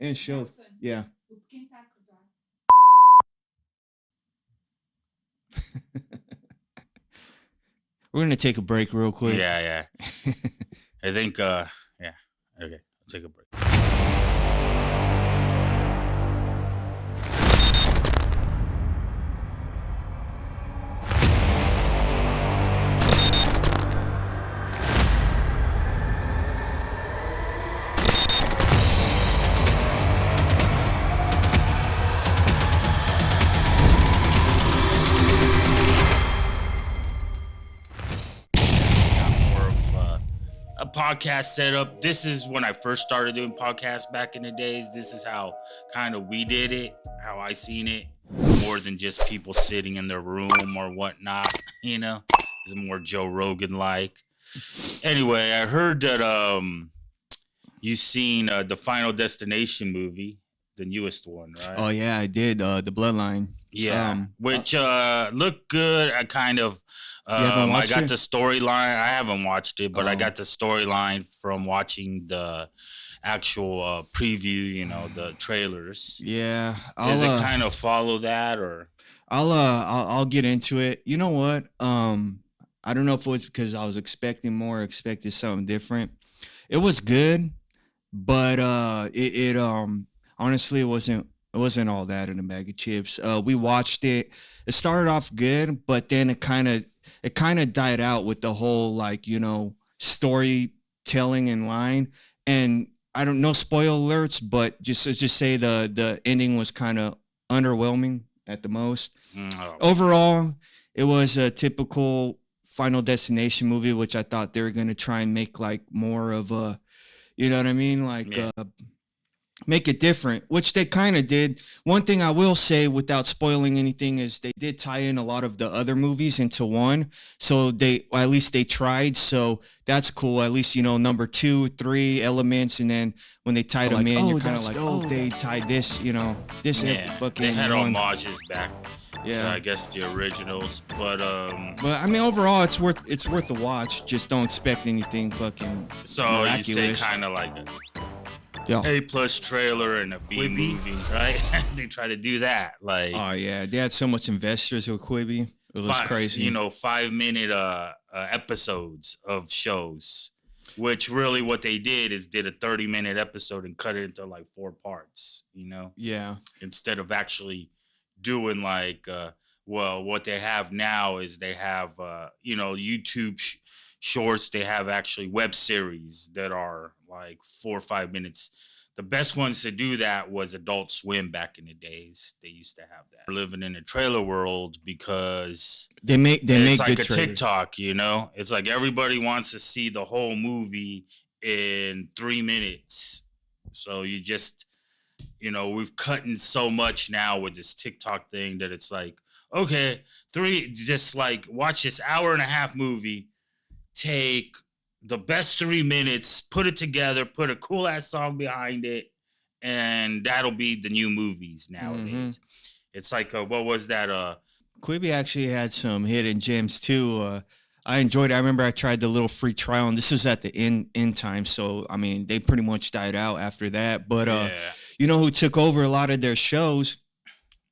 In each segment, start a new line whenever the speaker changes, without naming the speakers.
and show. Yeah. We're gonna take a break real quick.
Yeah. I think, yeah. Okay, I'll take a break. More of a podcast setup. This is when I first started doing podcasts back in the days. This is how kind of we did it, how I seen it, more than just people sitting in their room or whatnot. It's more Joe Rogan like. Anyway, I heard that you seen the Final Destination movie, the newest one, right?
Oh yeah, I did. The Bloodline.
Yeah, which looked good. I kind of I got the storyline. I haven't watched it, but I got the storyline from watching the actual preview. The trailers.
Yeah,
does it kind of follow that, or
I'll get into it. You know what? I don't know if it was because I was expecting more, expected something different. It was good, but it honestly it wasn't all that in a bag of chips. We watched it. It started off good, but then it kind of died out with the whole storytelling in line. And I don't know, spoil alerts, but just say the ending was kind of underwhelming at the most. Overall, it was a typical Final Destination movie, which I thought they were gonna try and make like more of a, you know what I mean, make it different, which they kind of did. One thing I will say without spoiling anything is they did tie in a lot of the other movies into one. So at least they tried. So that's cool. At least, number 2, 3 elements. And then when they tied them in, you're kind of like, they tied this, this fucking.
They had homages back. Yeah, I guess the originals, but
I mean, overall, it's worth the watch. Just don't expect anything fucking.
So miraculous. You say kind of like A+ trailer and a B movie, right? They try to do that, like.
Oh yeah, they had so much investors with Quibi. It was crazy.
5-minute episodes of shows, which really what they did is did a 30-minute episode and cut it into like 4 parts.
Yeah.
Instead of actually doing like what they have now is they have YouTube shorts. They have actually web series that are like 4 or 5 minutes. The best ones to do that was Adult Swim back in the days. They used to have that. We're living in a trailer world because
they make
like
good
a
trailers.
TikTok, it's like everybody wants to see the whole movie in 3 minutes. So you just we've cut in so much now with this TikTok thing that it's like, okay, just like watch this hour-and-a-half movie, take the best 3 minutes, put it together, put a cool ass song behind it, and that'll be the new movies nowadays. Mm-hmm. It's like, what was that?
Quibi actually had some hidden gems too. I enjoyed it. I remember I tried the little free trial, and this was at the end time. So, I mean, they pretty much died out after that. But you know who took over a lot of their shows,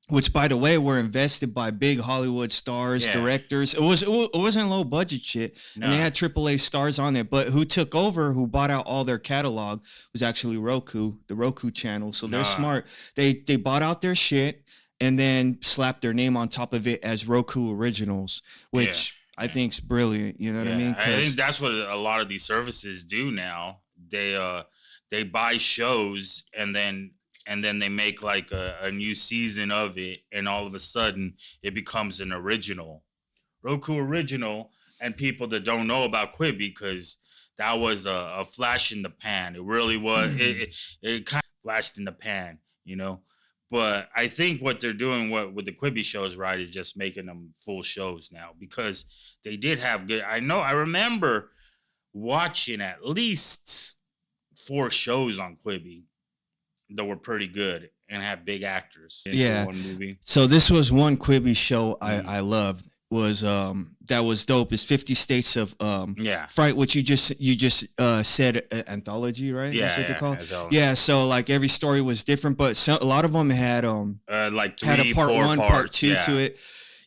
which, by the way, were invested by big Hollywood stars, directors. It wasn't low budget shit, and they had AAA stars on it. But who took over, who bought out all their catalog, was actually Roku, the Roku channel. So they're smart. They bought out their shit and then slapped their name on top of it as Roku Originals, which I think's brilliant. You know what I mean?
I think that's what a lot of these services do now. They buy shows and then they make like a new season of it, and all of a sudden it becomes an original, Roku original. And people that don't know about Quibi, because that was a flash in the pan. It really was. It kind of flashed in the pan, But I think what they're doing with the Quibi shows, right, is just making them full shows now, because they did have good. I remember watching at least 4 shows on Quibi that were pretty good and had big actors in one movie.
So this was one Quibi show I loved. that was dope is 50 States of
Yeah.
Fright, which you just said anthology, right? That's what they call it.
Yeah.
Yeah, so like every story was different, but a lot of them had
like
had a
3,
part
4
1,
parts,
part 2 to it.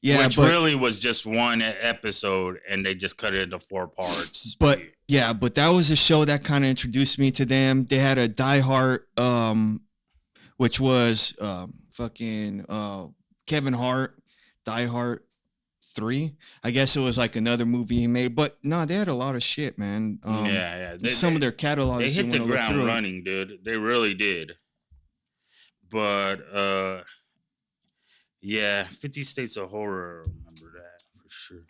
Yeah,
which
but
really was just one episode, and they just cut it into 4 parts.
but yeah, but that was a show that kind of introduced me to them. They had a Die Hard, which was fucking Kevin Hart, Die Hard 3. I guess it was like another movie he made, but no, they had a lot of shit, man. Some of their catalog.
They
if you
hit the
wanna look
ground
through it.
running, dude. They really did. But yeah, 50 States of Horror. I remember that for sure.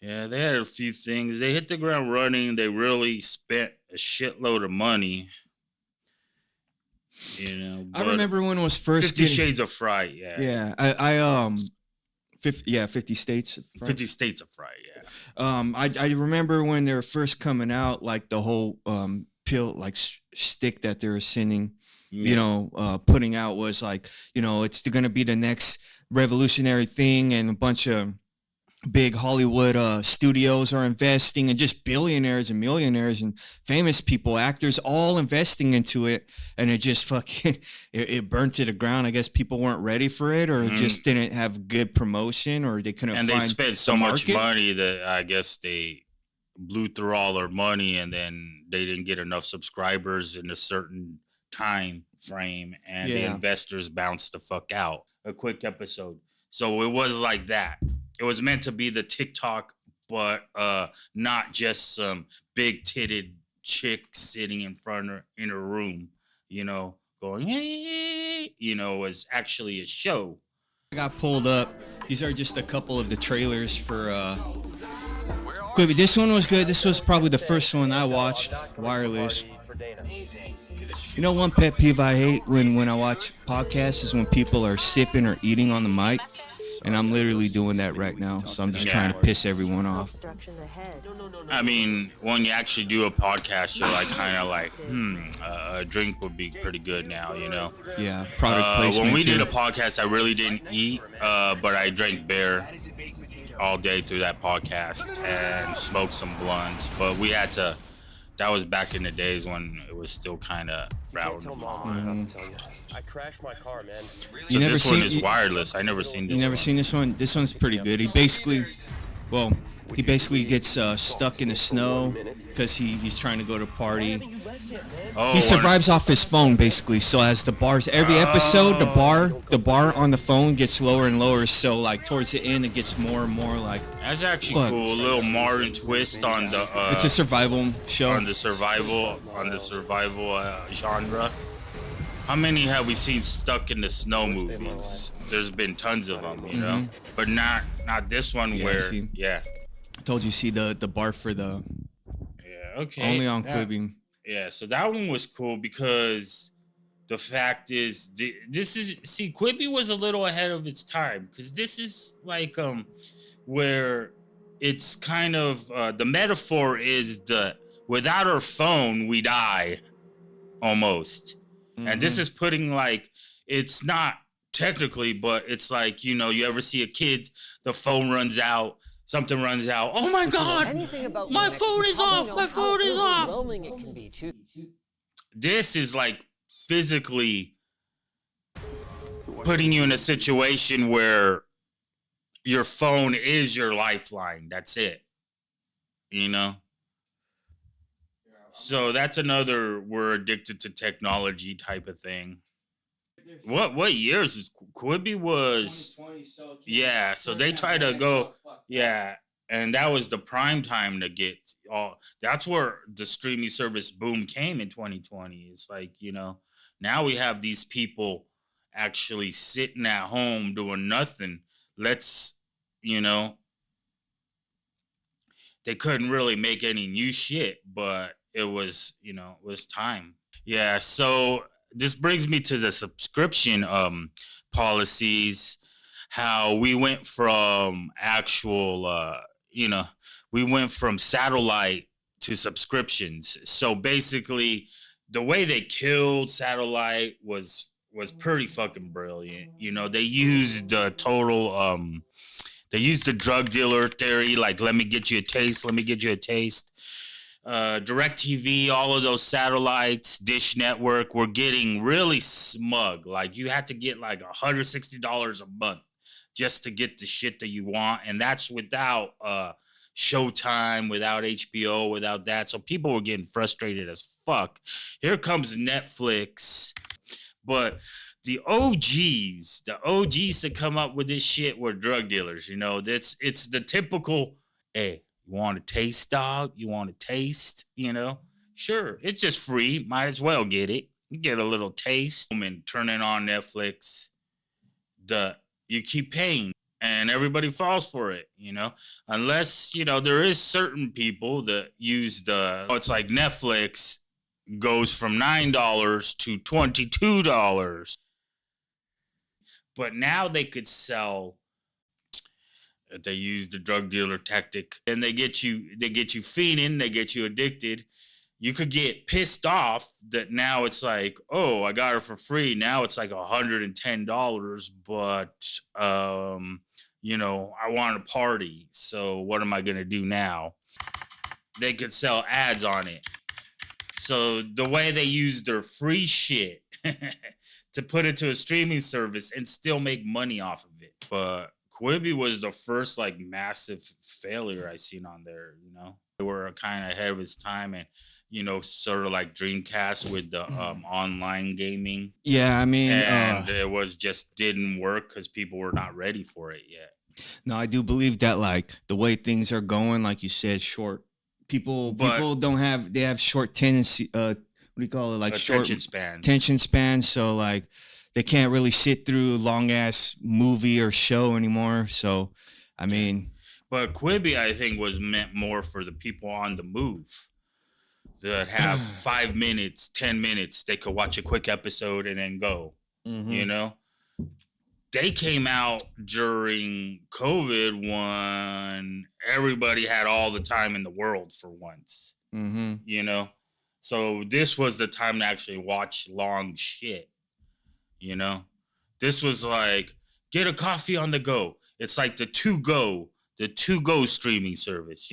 Yeah, they had a few things. They hit the ground running. They really spent a shitload of money. You know,
I remember when it was first
50 Shades of Fright. Yeah.
Yeah, I 50 States.
50 States of Fright. Yeah.
I remember when they were first coming out, like the whole pill like stick that they were sending, putting out was like, it's going to be the next revolutionary thing, and a bunch of big Hollywood studios are investing, and just billionaires and millionaires and famous people, actors, all investing into it, and it just fucking it burned to the ground. I guess people weren't ready for it, or just didn't have good promotion, or they couldn't.
And
find
they spent so much money that I guess they blew through all their money, and then they didn't get enough subscribers in a certain time frame, and the investors bounced the fuck out. A quick episode. So it was like that. It was meant to be the TikTok, but not just some big titted chick sitting in a room, going, hey, it was actually a show.
I got pulled up. These are just a couple of the trailers for Quibi. This one was good. This was probably the first one I watched, wireless. One pet peeve I hate when I watch podcasts is when people are sipping or eating on the mic. And I'm literally doing that right now, so I'm just trying to piss everyone off.
I mean, when you actually do a podcast, you're like kind of like, a drink would be pretty good now,
Yeah, product placement.
When we did a podcast, I really didn't eat, but I drank beer all day through that podcast and smoked some blunts. But we had to. That was back in the days when it was still kind of frowned upon.
I crashed my car, man.
So this one is wireless. I never seen this.
You never seen this one? This one's pretty good. He basically gets stuck in the snow because he's trying to go to a party. He survives off his phone basically. So as the bars, every episode, the bar on the phone gets lower and lower. So like towards the end, it gets more and more like.
That's actually cool. A little modern twist on the.
It's a survival show.
On the survival genre. How many have we seen stuck in the snow movies? There's been tons of them, but not this one where. I
told you, see the bar for the.
Yeah. Okay.
Only on Quibi.
Yeah. So that one was cool because the fact is, Quibi was a little ahead of its time because this is like where it's kind of the metaphor is without our phone we die almost. And this is putting like, it's not technically, but it's like, you ever see a kid, the phone runs out, something runs out. Oh my God, my phone is off, my phone is off. This is like physically putting you in a situation where your phone is your lifeline. That's it. So that's another we're addicted to technology type of thing. What years is Quibi was? Yeah, so they try to go. Yeah, and that was the prime time to get all. That's where the streaming service boom came in 2020. It's like now we have these people actually sitting at home doing nothing. They couldn't really make any new shit, but it was, it was time. Yeah, so this brings me to the subscription policies, how we went from actual, we went from satellite to subscriptions. So basically, the way they killed satellite was pretty fucking brilliant. They used the They used the drug dealer theory, like, let me get you a taste, let me get you a taste. DirecTV, all of those satellites, Dish Network were getting really smug. Like, you had to get like $160 a month just to get the shit that you want. And that's without Showtime, without HBO, without that. So people were getting frustrated as fuck. Here comes Netflix. But the OGs that come up with this shit were drug dealers. You know, it's the typical, hey, you want a taste, dog? You want a taste? You know, sure, it's just free. Might as well get it. You get a little taste. And turning on Netflix, you keep paying, and everybody falls for it. You know, unless there is certain people that use it's like Netflix goes from $9 to $22. But now they could sell. They use the drug dealer tactic, and they get you fiending, they get you addicted. You could get pissed off that now it's like, oh, I got her for free. Now it's like $110, but I want a party. So what am I gonna do now? They could sell ads on it. So the way they use their free shit to put it to a streaming service and still make money off of it. But Quibi was the first like massive failure I seen on there. They were kind of ahead of its time, and sort of like Dreamcast with the online gaming.
Yeah, I mean,
and it was just didn't work because people were not ready for it yet.
No, I do believe that like the way things are going, like you said, people don't have, they have short tendency. What do you call it? Like
attention
spans. So like they can't really sit through a long ass movie or show anymore. So, I mean,
but Quibi, I think, was meant more for the people on the move that have 5 minutes, 10 minutes. They could watch a quick episode and then go.
Mm-hmm.
They came out during COVID when everybody had all the time in the world for once.
Mm-hmm.
So this was the time to actually watch long shit. This was like, get a coffee on the go. It's like the to-go streaming service.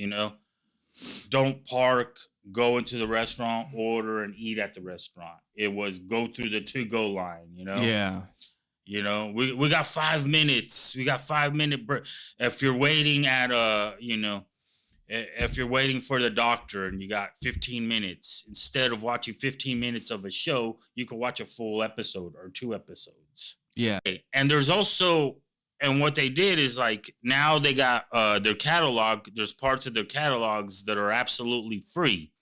Don't park, go into the restaurant, order, and eat at the restaurant. It was go through the to-go line.
Yeah.
We got 5 minutes. We got 5 minute break. If you're waiting at if you're waiting for the doctor and you got 15 minutes, instead of watching 15 minutes of a show, you can watch a full episode or 2 episodes.
Yeah.
And there's also, and what they did is like, now they got their catalog. There's parts of their catalogs that are absolutely free.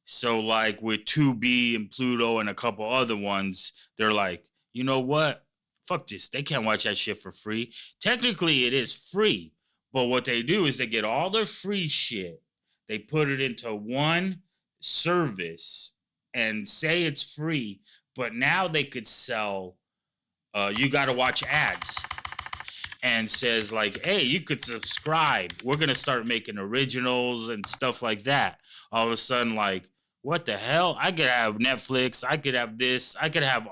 So like with Tubi and Pluto and a couple other ones, they're like, you know what? Fuck this. They can't watch that shit for free. Technically, it is free. But what they do is they get all their free shit. They put it into one service and say it's free. But now they could sell, you got to watch ads. And says like, hey, you could subscribe. We're going to start making originals and stuff like that. All of a sudden, like, what the hell? I could have Netflix. I could have this. I could have...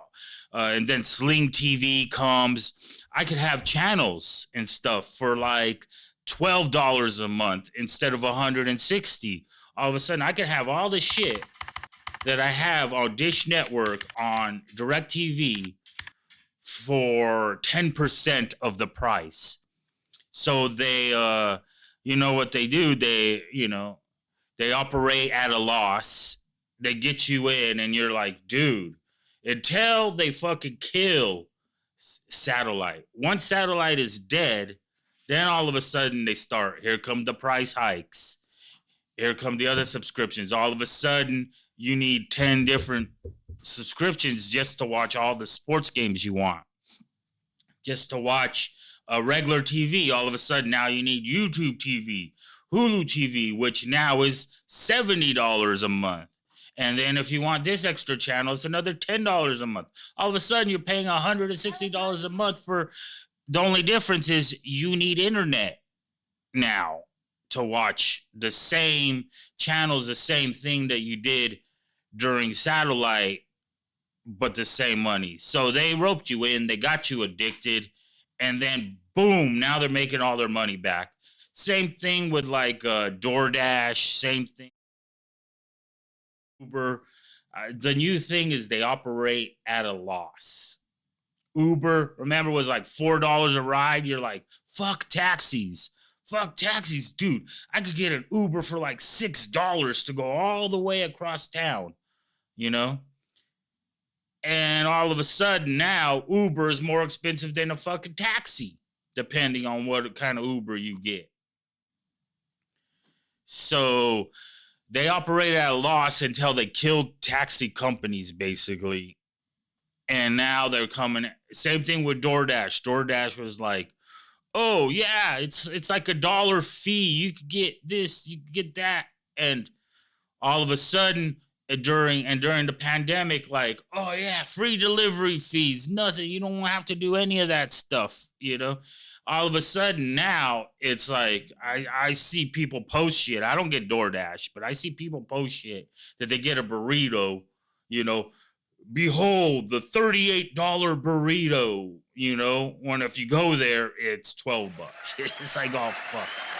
and then Sling TV comes. I could have channels and stuff for like $12 a month instead of $160. All of a sudden, I could have all the shit that I have on Dish Network, on DirecTV, for 10% of the price. So they, what they do? They operate at a loss. They get you in, and you're like, dude. Until they fucking kill satellite. Once satellite is dead, then all of a sudden they start. Here come the price hikes. Here come the other subscriptions. All of a sudden, you need 10 different subscriptions just to watch all the sports games you want. Just to watch a regular TV. All of a sudden, now you need YouTube TV, Hulu TV, which now is $70 a month. And then if you want this extra channel, it's another $10 a month. All of a sudden, you're paying $160 a month for... The only difference is you need internet now to watch the same channels, the same thing that you did during satellite, but the same money. So they roped you in, they got you addicted, and then boom, now they're making all their money back. Same thing with like DoorDash, same thing. Uber. The new thing is they operate at a loss. Uber, remember, was like $4 a ride. You're like, fuck taxis. Fuck taxis, dude. I could get an Uber for like $6 to go all the way across town, you know? And all of a sudden now, Uber is more expensive than a fucking taxi, depending on what kind of Uber you get. So they operate at a loss until they killed taxi companies, basically. And now they're coming. Same thing with DoorDash. DoorDash was like, oh yeah, it's like $1 fee. You could get this, you could get that. And all of a sudden, during the pandemic, like, oh yeah, free delivery fees, nothing. You don't have to do any of that stuff, you know? All of a sudden now, it's like, I see people post shit. I don't get DoorDash, but I see people post shit that they get a burrito, you know, behold the $38 burrito, you know, when if you go there, it's $12. It's like, oh, fuck.